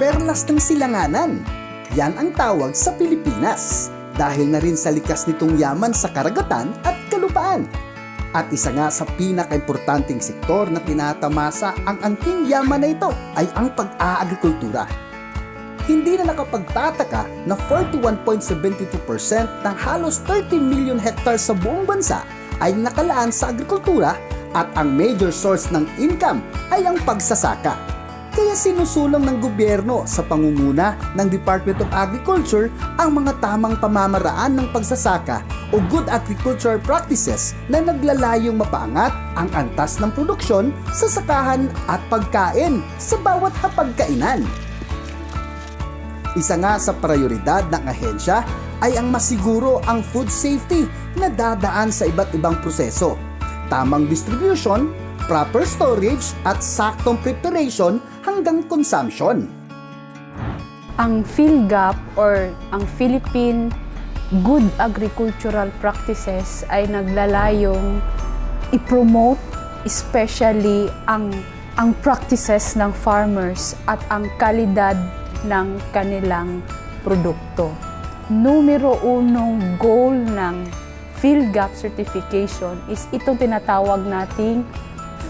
perlas ng silanganan. Yan ang tawag sa Pilipinas dahil na rin sa likas nitong yaman sa karagatan at kalupaan. At isa nga sa pinaka-importanting sektor na tinatamasa ang angking yaman na ito ay ang pag-aagrikultura. Hindi na nakapagtataka na 41.72% ng halos 30 million hectares sa buong bansa ay nakalaan sa agrikultura at ang major source ng income ay ang pagsasaka. Kaya sinusulong ng gobyerno sa pangunguna ng Department of Agriculture ang mga tamang pamamaraan ng pagsasaka o good agricultural practices na naglalayong mapaangat ang antas ng produksyon sa sakahan at pagkain sa bawat hapagkainan. Isa nga sa prioridad ng ahensya ay ang masiguro ang food safety na dadaan sa iba't ibang proseso, tamang distribution, proper storage at saktong preparation hanggang consumption. Ang PhilGAP or ang Philippine Good Agricultural Practices ay naglalayong i-promote especially ang practices ng farmers at ang kalidad ng kanilang produkto. Numero unong goal ng PhilGAP certification is itong tinatawag nating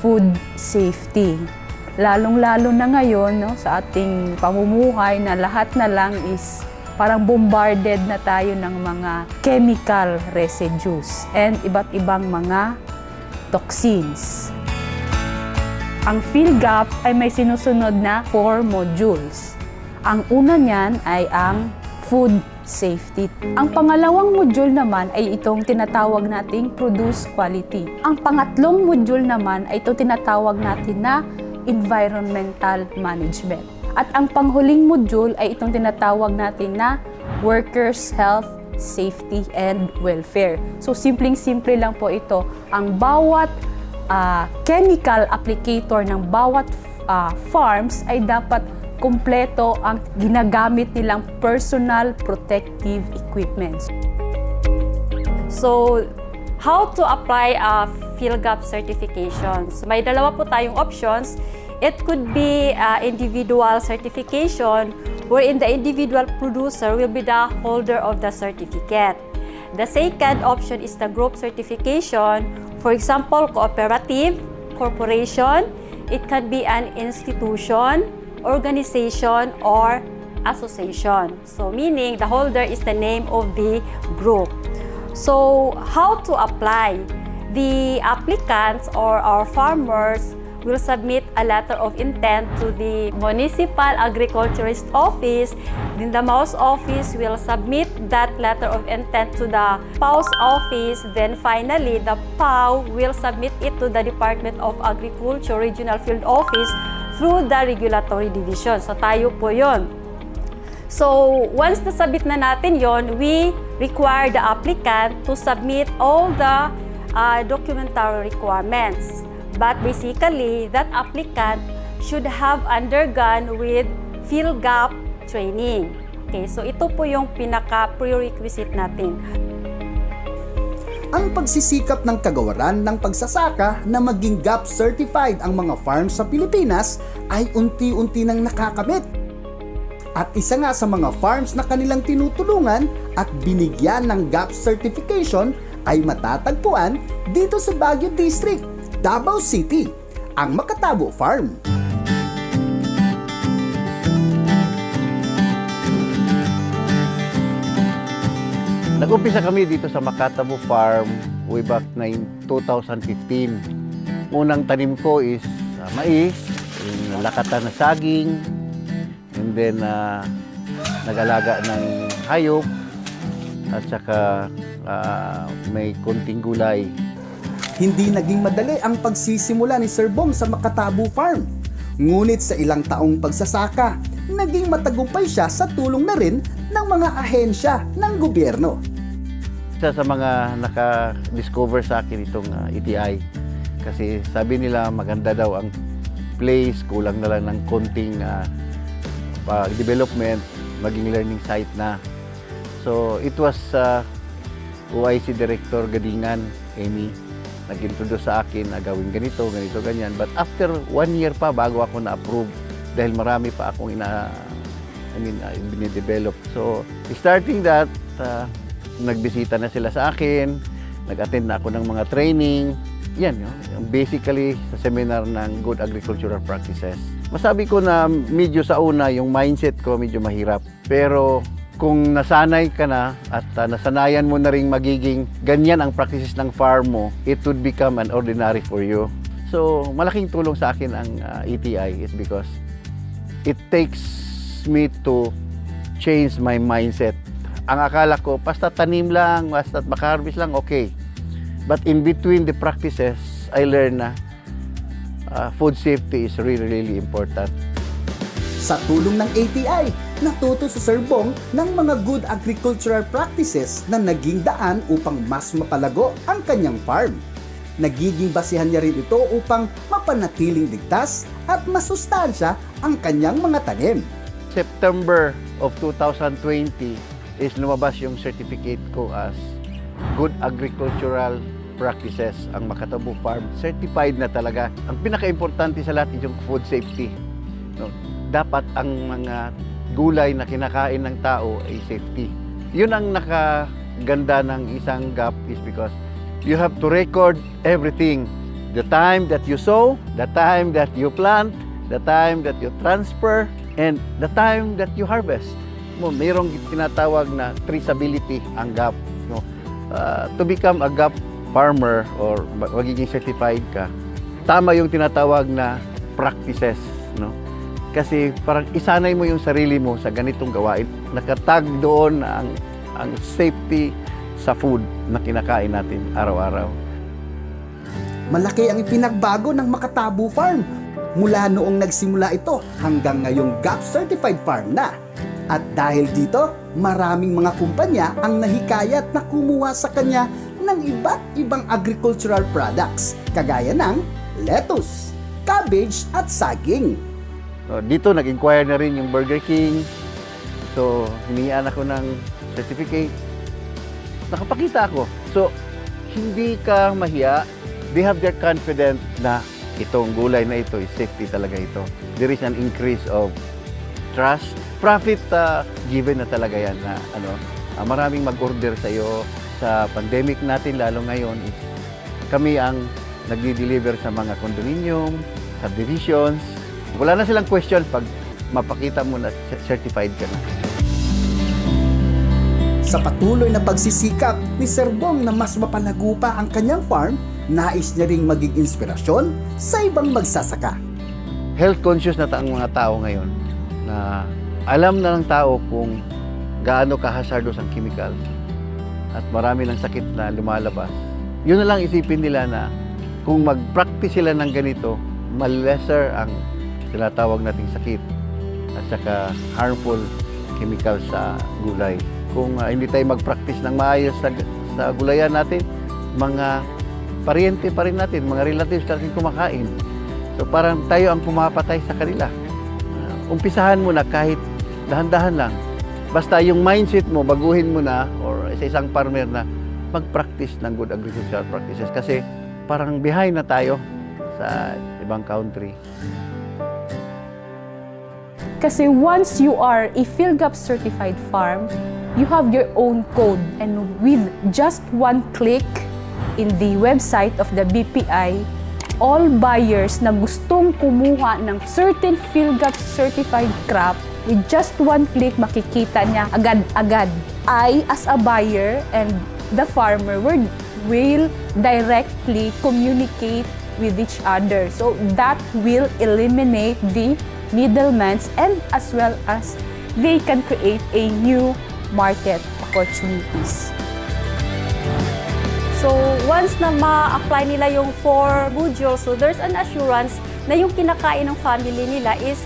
food safety. Lalong-lalo na ngayon sa ating pamumuhay na lahat na lang is parang bombarded na tayo ng mga chemical residues and iba't ibang mga toxins. Ang PhilGAP ay may sinusunod na 4 modules. Ang una niyan ay ang food safety. Ang pangalawang module naman ay itong tinatawag nating produce quality. Ang pangatlong module naman ay itong tinatawag natin na environmental management. At ang panghuling module ay itong tinatawag natin na workers' health, safety, and welfare. So simpleng-simple lang po ito. Ang bawat chemical applicator ng bawat farms ay dapat kumpleto ang ginagamit nilang personal protective equipment. So, how to apply a PhilGAP certification? So, may dalawa po tayong options. It could be individual certification wherein the individual producer will be the holder of the certificate. The second option is the group certification. For example, cooperative, corporation, it can be an institution, organization, or association. So meaning the holder is the name of the group. So how to apply? The applicants or our farmers will submit a letter of intent to the Municipal Agriculturist Office. Then the MAU's office will submit that letter of intent to the PAU's office. Then finally, the PAU will submit it to the Department of Agriculture Regional Field Office through the Regulatory Division. So tayo po yon. So once nasabit na natin yon, we require the applicant to submit all the documentary requirements. But basically, that applicant should have undergone with PhilGAP training. Okay, so ito po yung pinaka-prerequisite natin. Ang pagsisikap ng kagawaran ng pagsasaka na maging GAP certified ang mga farms sa Pilipinas ay unti-unti nang nakakamit. At isa nga sa mga farms na kanilang tinutulungan at binigyan ng GAP certification ay matatagpuan dito sa Baguio District, Davao City, ang Makatabo Farm. Nag-umpisa kami dito sa Makatabo Farm way back na 2015. Unang tanim ko is mais, lakatan na saging, and then nag-alaga ng hayop, at saka may konting gulay. Hindi naging madali ang pagsisimula ni Sir Bong sa Makatabo Farm. Ngunit sa ilang taong pagsasaka, naging matagumpay siya sa tulong na rin ng mga ahensya ng gobyerno. Isa sa mga naka-discover sa akin itong ETI. Kasi sabi nila maganda daw ang place, kulang na lang ng konting development, maging learning site na. So it was OIC Director Gadingan, Amy, nag-introduce sa akin na gawin ganito, ganyan. But after 1 year pa bago ako na-approve dahil marami pa akong binidevelop. So, starting that, nagbisita na sila sa akin, nag-attend na ako ng mga training. Yan, basically sa seminar ng Good Agricultural Practices. Masabi ko na medyo sa una, yung mindset ko medyo mahirap. Pero kung nasanay ka na at nasanayan mo na rin magiging ganyan ang practices ng farm mo, it would become an ordinary for you. So, malaking tulong sa akin ang ETI is because it takes me to change my mindset. Ang akala ko, basta tanim lang, basta maka-harvest lang, okay. But in between the practices, I learned na food safety is really, really important. Sa tulong ng ATI, natuto si Sir Bong ng mga good agricultural practices na naging daan upang mas mapalago ang kanyang farm. Nagiging basihan niya rin ito upang mapanatiling ligtas at masustansya ang kanyang mga tanim. September of 2020 is lumabas yung certificate ko as Good Agricultural Practices. Ang Makatabo Farm certified na talaga. Ang pinaka-importante sa lahat is yung food safety. No? Dapat ang mga gulay na kinakain ng tao ay safety. Yun ang nakaganda ng isang GAP is because you have to record everything. The time that you sow, the time that you plant, the time that you transfer, and the time that you harvest. Mayroong tinatawag na traceability ang GAP. No? To become a GAP farmer or magiging certified ka, tama yung tinatawag na practices. No? Kasi parang isanay mo yung sarili mo sa ganitong gawain. Nakatag doon ang safety sa food na kinakain natin araw-araw. Malaki ang ipinagbago ng Makatabo Farm mula noong nagsimula ito hanggang ngayong GAP Certified Farm na. At dahil dito, maraming mga kumpanya ang nahikayat na kumuha sa kanya ng iba't ibang agricultural products kagaya ng lettuce, cabbage at saging. So, dito nag-inquire na rin yung Burger King. So, hinihiyaan ako ng certificate. Nakapakita ako. So, hindi ka mahiya. They have their confidence na itong gulay na ito is safety talaga ito. There is an increase of trust. Profit given na talaga yan na maraming mag-order sa iyo. Sa pandemic natin, lalo ngayon, is kami ang nagdi-deliver sa mga condominium, subdivisions. Wala na silang question pag mapakita mo na certified ka na. Sa patuloy na pagsisikap ni Sir Bong na mas mapalago pa ang kanyang farm, nais niya ring maging inspirasyon sa ibang magsasaka. Health conscious na ang mga tao ngayon na alam na ng tao kung gaano ka-hazardous ang chemical at marami ng sakit na lumalabas. Yun na lang isipin nila na kung mag-practice sila ng ganito, mal-lesser ang tinatawag nating sakit at saka harmful chemicals sa gulay. Kung hindi tayo mag-practice ng maayos sa gulayan natin, mga paryente pa rin natin, mga relatives natin kumakain. So parang tayo ang pumapatay sa kanila. Umpisahan mo na kahit dahan-dahan lang. Basta yung mindset mo, baguhin mo na, or sa isang farmer na mag-practice ng good agricultural practices. Kasi parang behind na tayo sa ibang country. Kasi once you are a PhilGAP certified farm, you have your own code, and with just one click in the website of the BPI, all buyers na gustong kumuha ng certain PhilGAP certified crop, with just one click makikita niya agad-agad. I, as a buyer, and the farmer will directly communicate with each other. So that will eliminate the middlemen, and as well as they can create a new market opportunities. So, once na ma-apply nila yung 4 modules, so there's an assurance na yung kinakain ng family nila is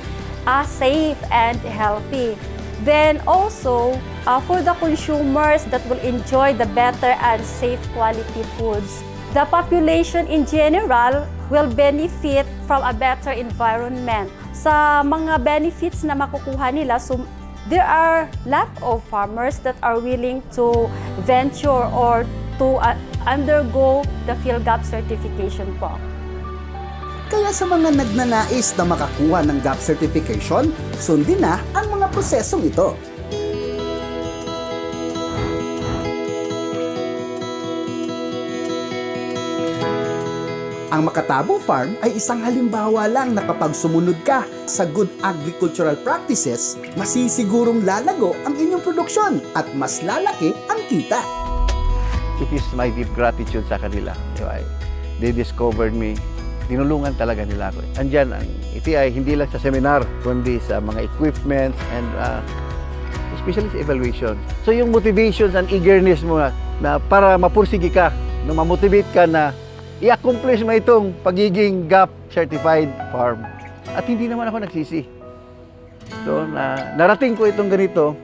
safe and healthy. Then also, for the consumers that will enjoy the better and safe quality foods, the population in general will benefit from a better environment. Sa mga benefits na makukuha nila, so there are lot of farmers that are willing to venture or to undergo the PhilGAP certification po. Kaya sa mga nagnanais na makakuha ng GAP certification, sundin na ang mga prosesong ito. Ang Makatabo Farm ay isang halimbawa lang na kapag sumunod ka sa good agricultural practices, masisigurong lalago ang inyong produksyon at mas lalaki ang kita. It is my deep gratitude sa kanila. They discovered me. Tinulungan talaga nila ako. Andyan, ito ay hindi lang sa seminar, kundi sa mga equipments and especially sa evaluation. So yung motivations and eagerness mo na para mapursige ka, na mamotivate ka na i-accomplish mo itong pagiging GAP certified farm. At hindi naman ako nagsisi. So, narating ko itong ganito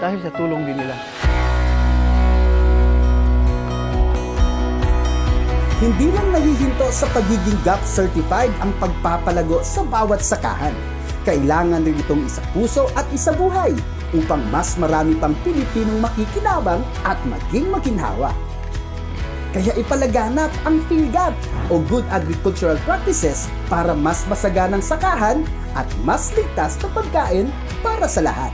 dahil sa tulong din nila. Hindi lang nahihinto sa pagiging GAP certified ang pagpapalago sa bawat sakahan. Kailangan rin itong isapuso at isabuhay upang mas marami pang Pilipinong makikinabang at maging maginhawa. Kaya ipalaganap ang PhilGAP o Good Agricultural Practices para mas masaganang sakahan at mas ligtas na pagkain para sa lahat.